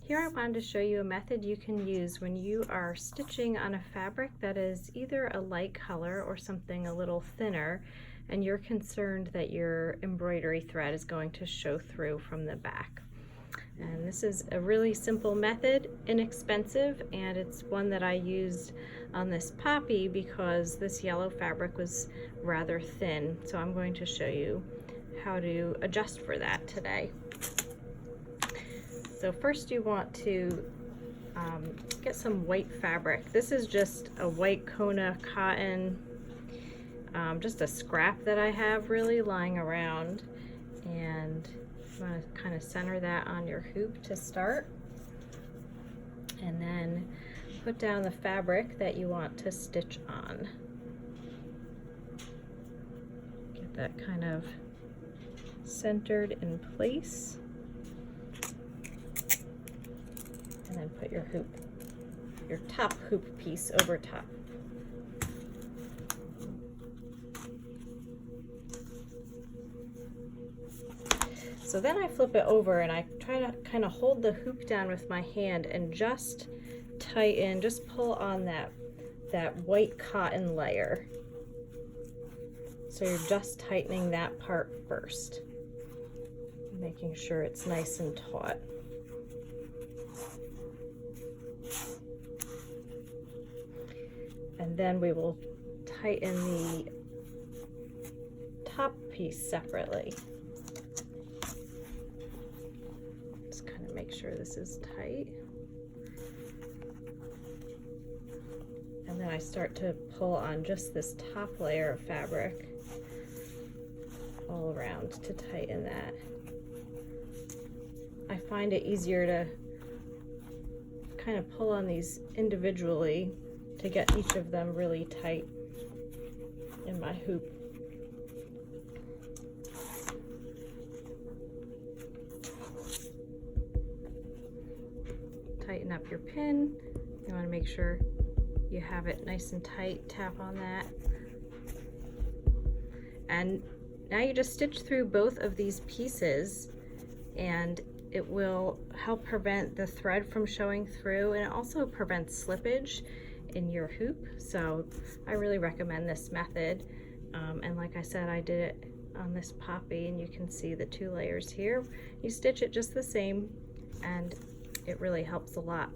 Here I wanted to show you a method you can use when you are stitching on a fabric that is either a light color or something a little thinner, and you're concerned that your embroidery thread is going to show through from the back. And this is a really simple method, inexpensive, and it's one that I used on this poppy because this yellow fabric was rather thin. So I'm going to show you how to adjust for that today. So first you want to get some white fabric. This is just a white Kona cotton, just a scrap that I have really lying around, and you want to kind of center that on your hoop to start, and then put down the fabric that you want to stitch on. Get that kind of centered in place. And then put your hoop, your top hoop piece over top. So then I flip it over and I try to kind of hold the hoop down with my hand and just tighten, just pull on that white cotton layer. So you're just tightening that part first, making sure it's nice and taut. And then we will tighten the top piece separately. Just kind of make sure this is tight. And then I start to pull on just this top layer of fabric all around to tighten that. I find it easier to kind of pull on these individually to get each of them really tight in my hoop. Tighten up your pin. You want to make sure you have it nice and tight. Tap on that. And now you just stitch through both of these pieces, and it will help prevent the thread from showing through, and it also prevents slippage in your hoop. So I really recommend this method, and like I said, I did it on this poppy, and you can see the two layers here. You stitch it just the same, and it really helps a lot.